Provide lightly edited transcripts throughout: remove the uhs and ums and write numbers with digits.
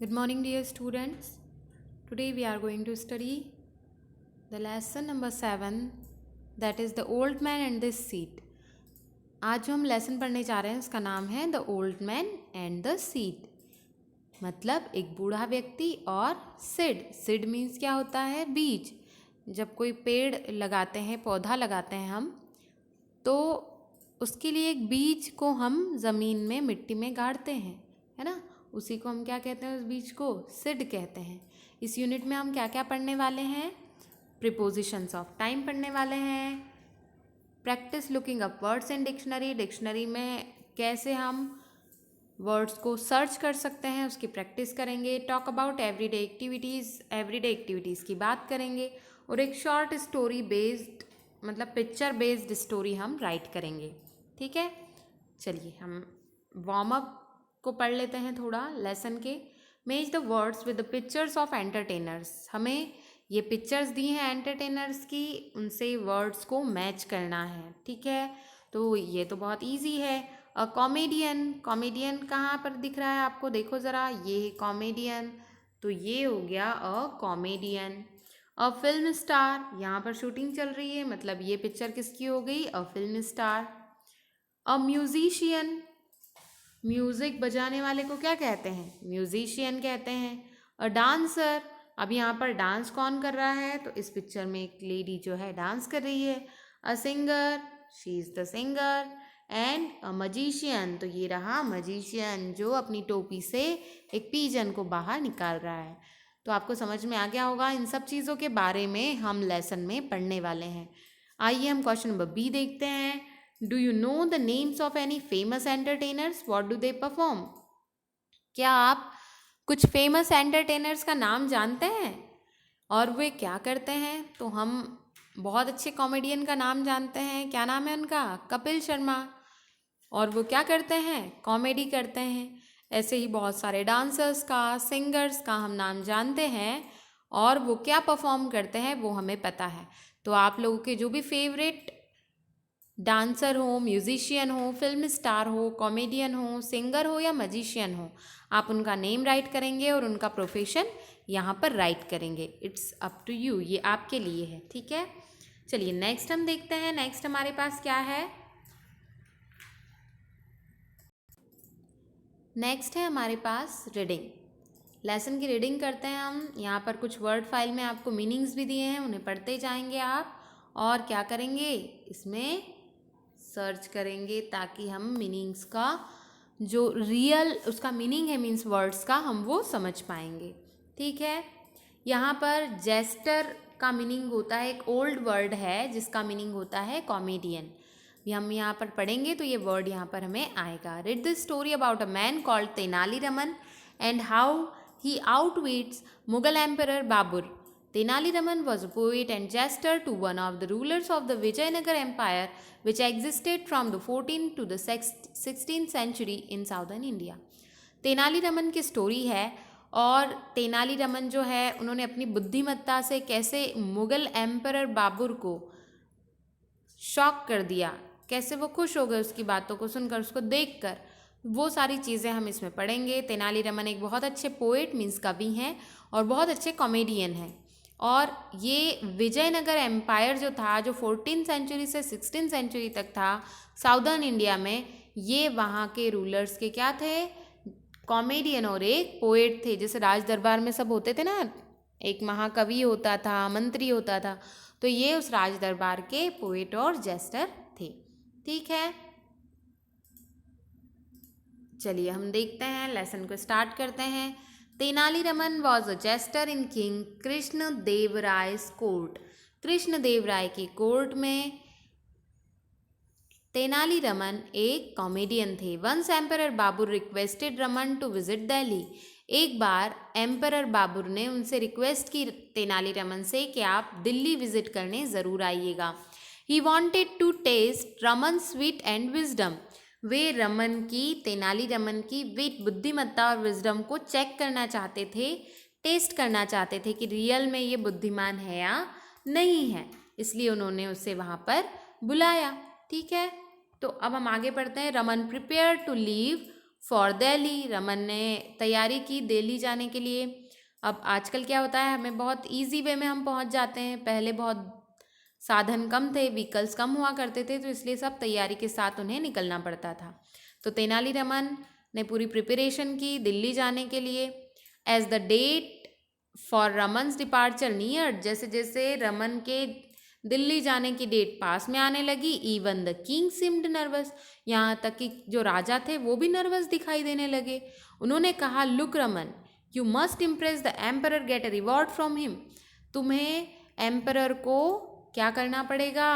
Good morning, dear students. Today we are going to study the lesson number 7, that is the old man and the seed. आज जो हम lesson पढ़ने जा रहे हैं उसका नाम है the old man and the seed. मतलब एक बूढ़ा व्यक्ति और सीड। सीड मीन्स क्या होता है? बीज। जब कोई पेड़ लगाते हैं, पौधा लगाते हैं हम, तो उसके लिए एक बीज को हम ज़मीन में, मिट्टी में गाड़ते हैं, है ना। उसी को हम क्या कहते हैं? उस बीज को सीड कहते हैं। इस यूनिट में हम क्या क्या पढ़ने वाले हैं? प्रीपोजिशंस ऑफ टाइम पढ़ने वाले हैं। Practice looking up words in dictionary. Dictionary में कैसे हम वर्ड्स को सर्च कर सकते हैं उसकी प्रैक्टिस करेंगे। Talk about everyday activities. Everyday activities की बात करेंगे। और एक शॉर्ट स्टोरी बेस्ड, मतलब पिक्चर बेस्ड स्टोरी हम राइट करेंगे। ठीक है, चलिए हम वार्म अप को पढ़ लेते हैं थोड़ा लेसन के। Match the words with the pictures of entertainers. हमें ये पिक्चर्स दी हैं एंटरटेनर्स की, उनसे वर्ड्स को मैच करना है। ठीक है, तो ये तो बहुत इजी है। A comedian. कॉमेडियन कहाँ पर दिख रहा है आपको? देखो ज़रा, ये है कॉमेडियन, तो ये हो गया a comedian. A film star. यहाँ पर शूटिंग चल रही है, मतलब ये पिक्चर किसकी हो गई? A film star. A musician. Music बजाने वाले को क्या कहते हैं? म्यूजिशियन कहते हैं। A dancer. अब यहाँ पर डांस कौन कर रहा है? तो इस पिक्चर में एक लेडी जो है डांस कर रही है। A singer. She is the singer. And a magician. तो ये रहा मजिशियन जो अपनी टोपी से एक पीजन को बाहर निकाल रहा है। तो आपको समझ में आ गया होगा। इन सब चीज़ों के बारे में हम लेसन में पढ़ने वाले हैं। आइए हम क्वेश्चन नंबर बी देखते हैं। Do you know the names of any famous entertainers? What do they perform? क्या आप कुछ फेमस एंटरटेनर्स का नाम जानते हैं और वे क्या करते हैं? तो हम बहुत अच्छे कॉमेडियन का नाम जानते हैं। क्या नाम है उनका? कपिल शर्मा। और वो क्या करते हैं? कॉमेडी करते हैं। ऐसे ही बहुत सारे डांसर्स का, सिंगर्स का हम नाम जानते हैं और वो क्या परफॉर्म करते हैं वो हमें पता है। तो आप लोगों के जो भी फेवरेट डांसर हो, म्यूजिशियन हो, फिल्म स्टार हो, कॉमेडियन हो, सिंगर हो या मजिशियन हो, आप उनका नेम राइट करेंगे और उनका प्रोफेशन यहाँ पर राइट करेंगे। इट्स अप टू यू, ये आपके लिए है। ठीक है, चलिए नेक्स्ट हम देखते हैं। नेक्स्ट हमारे पास क्या है? नेक्स्ट है हमारे पास रीडिंग। लेसन की रीडिंग करते हैं हम। यहाँ पर कुछ वर्ड फाइल में आपको मीनिंग्स भी दिए हैं, उन्हें पढ़ते जाएंगे आप। और क्या करेंगे? इसमें सर्च करेंगे ताकि हम मीनिंग्स का जो रियल उसका मीनिंग है, मीन्स वर्ड्स का, हम वो समझ पाएंगे। ठीक है, यहाँ पर जेस्टर का मीनिंग होता है, एक ओल्ड वर्ड है जिसका मीनिंग होता है कॉमेडियन। हम यहाँ पर पढ़ेंगे तो ये वर्ड यहाँ पर हमें आएगा। Read the story about a man called Tenali Raman and how he outwits Mughal Emperor Babur. Tenali Raman was a poet and jester to one of the rulers of the Vijayanagar Empire, which existed from the 14th to the 16th century in southern India. Tenali Raman की story है और तेनाली रमन जो है उन्होंने अपनी बुद्धिमत्ता से कैसे मुगल एम्परर बाबर को शॉक कर दिया, कैसे वो खुश हो गए उसकी बातों को सुनकर, उसको देखकर, वो सारी चीज़ें हम इसमें पढ़ेंगे। तेनाली रमन एक बहुत अच्छे पोएट मीन्स कवि हैं और बहुत अच्छे कॉमेडियन हैं। और ये विजयनगर एम्पायर जो था, जो 14th सेंचुरी से 16th सेंचुरी तक था साउदर्न इंडिया में, ये वहाँ के रूलर्स के क्या थे? कॉमेडियन और एक पोएट थे। जैसे राज दरबार में सब होते थे ना, एक महाकवि होता था, मंत्री होता था, तो ये उस राज दरबार के पोएट और जेस्टर थे। ठीक है, चलिए हम देखते हैं, लेसन को स्टार्ट करते हैं। Tenali Raman was a jester in king Krishna Dev Raya court. Krishna Dev Raya की कोर्ट में तेनाली रमन एक कॉमेडियन थे। Once emperor Babur requested Raman to visit Delhi. एक बार एम्परर बाबर ने उनसे रिक्वेस्ट की तेनाली रमन से कि आप दिल्ली विजिट करने ज़रूर आइएगा। He wanted to test Raman sweet and wisdom. वे रमन की, तेनाली रमन की विट, बुद्धिमत्ता और विजडम को चेक करना चाहते थे, टेस्ट करना चाहते थे कि रियल में ये बुद्धिमान है या नहीं है। इसलिए उन्होंने उसे वहाँ पर बुलाया। ठीक है, तो अब हम आगे बढ़ते हैं। Raman prepare to leave for Delhi. Raman ने तैयारी की दिल्ली जाने के लिए। अब आजकल क्या होता है, हमें बहुत ईजी वे में हम पहुंच जाते हैं। पहले बहुत साधन कम थे, व्हीकल्स कम हुआ करते थे, तो इसलिए सब तैयारी के साथ उन्हें निकलना पड़ता था। तो तेनालीरामन ने पूरी प्रिपरेशन की दिल्ली जाने के लिए। As the date for Raman's departure near, जैसे जैसे रमन के दिल्ली जाने की डेट पास में आने लगी, even the king seemed nervous, यहाँ तक कि जो राजा थे वो भी नर्वस दिखाई देने लगे। उन्होंने कहा, look Raman, you must impress the emperor, gate a reward from him. तुम्हें एम्परर को क्या करना पड़ेगा,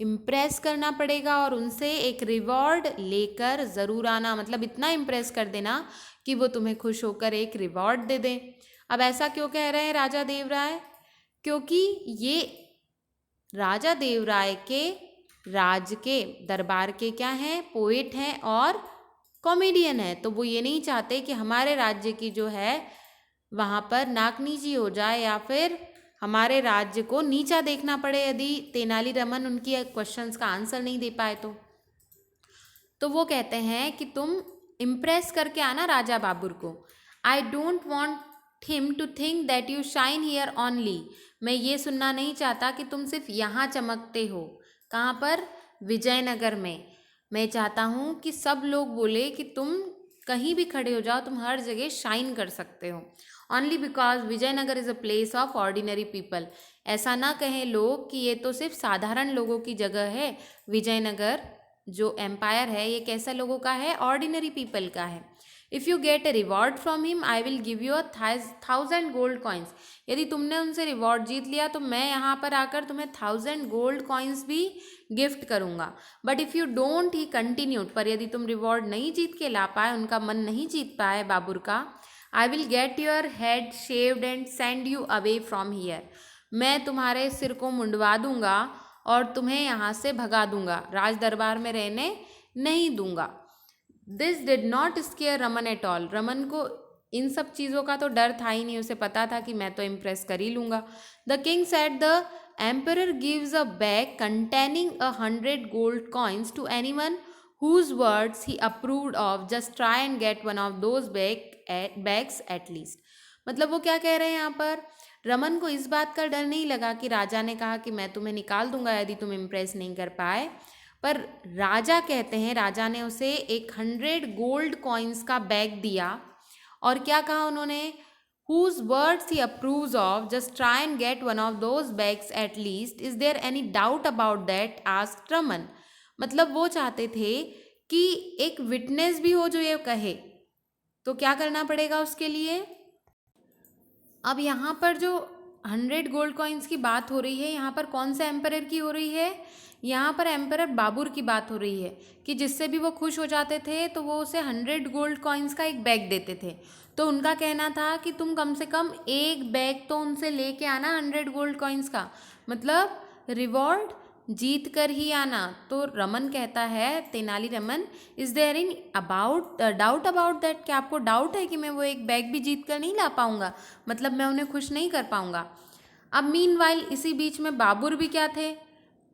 इम्प्रेस करना पड़ेगा और उनसे एक रिवॉर्ड लेकर ज़रूर आना। मतलब इतना इम्प्रेस कर देना कि वो तुम्हें खुश होकर एक रिवॉर्ड दे दें। अब ऐसा क्यों कह रहे हैं राजा देवराय, क्योंकि ये राजा देवराय के राज के दरबार के क्या हैं, पोएट हैं और कॉमेडियन है। तो वो ये नहीं चाहते कि हमारे राज्य की जो है वहाँ पर नाक नीची हो जाए या फिर हमारे राज्य को नीचा देखना पड़े यदि तेनालीरामन उनकी क्वेश्चंस का आंसर नहीं दे पाए तो वो कहते हैं कि तुम इम्प्रेस करके आना राजा बाबर को। I don't want him to think that you shine here only. मैं ये सुनना नहीं चाहता कि तुम सिर्फ यहाँ चमकते हो। कहाँ पर, विजयनगर में। मैं चाहता हूँ कि सब लोग बोले कि तुम कहीं भी खड़े हो जाओ, तुम हर जगह शाइन कर सकते हो। Only because Vijayanagar is a place of ordinary people. ऐसा ना कहें लोग कि ये तो सिर्फ साधारण लोगों की जगह है। विजयनगर जो एम्पायर है ये कैसा लोगों का है, ऑर्डिनरी पीपल का है। If you get a reward from him I will give you 1000 gold coins. यदि तुमने उनसे रिवॉर्ड जीत लिया तो मैं यहाँ पर आकर तुम्हें 1000 गोल्ड कॉइन्स भी गिफ्ट करूँगा। But if you don't, he continued, पर यदि तुम रिवॉर्ड नहीं जीत के ला पाए, उनका मन नहीं जीत पाए बाबर का, I will get your head shaved and send you away from here. मैं तुम्हारे सिर को मुंडवा दूंगा और तुम्हें यहाँ से भगा दूंगा, राज दरबार में रहने नहीं दूंगा। This did not square Raman at all. Raman को इन सब चीज़ों का तो डर था ही नहीं, उसे पता था कि मैं तो इम्प्रेस कर ही लूँगा। The king said, the emperor gives a bag containing 100 gold coins to anyone whose words he approved of. Just try and get one of those bags at least. मतलब वो क्या कह रहे हैं यहाँ पर, रमन को इस बात का डर नहीं लगा कि राजा ने कहा कि मैं तुम्हें निकाल दूंगा यदि तुम इम्प्रेस नहीं कर पाए, पर राजा कहते हैं, राजा ने उसे 100 गोल्ड कॉइन्स का बैग दिया और क्या कहा उन्होंने, whose words he approves of, just try and get one of those bags at least. Is there any doubt about that? asked Raman. मतलब वो चाहते थे कि एक विटनेस भी हो जो ये कहे, तो क्या करना पड़ेगा उसके लिए। अब यहाँ पर जो 100 गोल्ड कॉइन्स की बात हो रही है, यहाँ पर कौन से एम्परर की हो रही है, यहाँ पर एम्परर बाबर की बात हो रही है कि जिससे भी वो खुश हो जाते थे तो वो उसे 100 गोल्ड कॉइन्स का एक बैग देते थे। तो उनका कहना था कि तुम कम से कम एक बैग तो उनसे लेके आना 100 गोल्ड कॉइन्स का, मतलब रिवॉर्ड जीत कर ही आना। तो रमन कहता है, Tenaliraman, is there in doubt about that, क्या आपको डाउट है कि मैं वो एक बैग भी जीत कर नहीं ला पाऊंगा, मतलब मैं उन्हें खुश नहीं कर पाऊंगा। अब मीनवाइल इसी बीच में बाबर भी क्या थे,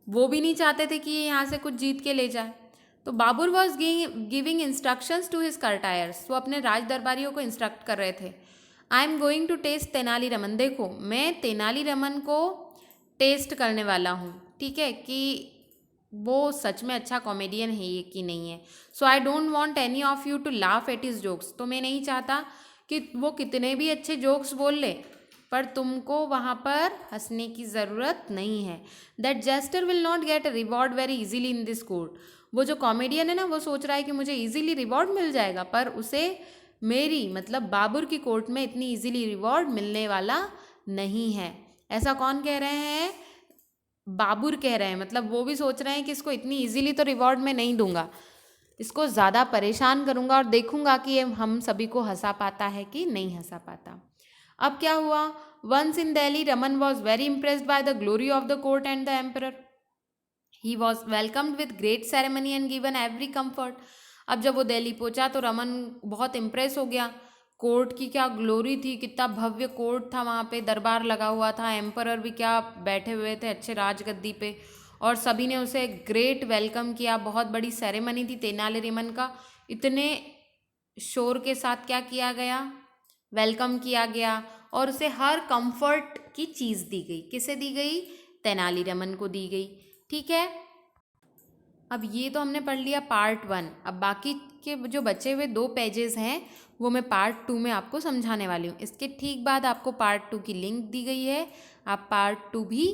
वो भी नहीं चाहते थे कि ये यहाँ से कुछ जीत के ले जाए। तो Babar was giving instructions to his courtiers, वो अपने राज दरबारियों को इंस्ट्रक्ट कर रहे थे। I am going to test Tenaliraman, देखो मैं तेनालीरामन को टेस्ट करने वाला हूँ, ठीक है, कि वो सच में अच्छा कॉमेडियन है ये कि नहीं है। So I don't want any of you to laugh at his jokes, तो मैं नहीं चाहता कि वो कितने भी अच्छे जोक्स बोल ले पर तुमको वहाँ पर हंसने की ज़रूरत नहीं है। That jester will not get a reward very easily in this court, वो जो कॉमेडियन है ना वो सोच रहा है कि मुझे इजीली रिवॉर्ड मिल जाएगा, पर उसे मेरी मतलब बाबर की कोर्ट में इतनी इजीली रिवॉर्ड मिलने वाला नहीं है। ऐसा कौन कह रहे हैं, बाबर कह रहे हैं, मतलब वो भी सोच रहे हैं कि इसको इतनी इजीली तो रिवॉर्ड में नहीं दूंगा, इसको ज़्यादा परेशान करूंगा और देखूंगा कि ये हम सभी को हंसा पाता है कि नहीं हंसा पाता। अब क्या हुआ, once in Delhi Raman was very impressed by the glory of the court and the emperor, he was welcomed with great ceremony and given every comfort. अब जब वो दिल्ली पहुंचा तो रमन बहुत इम्प्रेस हो गया, कोर्ट की क्या ग्लोरी थी, कितना भव्य कोर्ट था, वहाँ पे दरबार लगा हुआ था, एम्परर भी क्या बैठे हुए थे अच्छे राजगद्दी पे, और सभी ने उसे ग्रेट वेलकम किया, बहुत बड़ी सेरेमनी थी तेनालीरामन का, इतने शोर के साथ क्या किया गया, वेलकम किया गया और उसे हर कंफर्ट की चीज़ दी गई। किसे दी गई, तेनालीरामन को दी गई। ठीक है, अब ये तो हमने पढ़ लिया पार्ट 1। अब बाकी के जो बचे हुए 2 पेजेस हैं वो मैं पार्ट 2 में आपको समझाने वाली हूँ। इसके ठीक बाद आपको पार्ट 2 की लिंक दी गई है, आप पार्ट 2 भी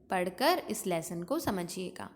पढ़कर इस लेसन को समझिएगा।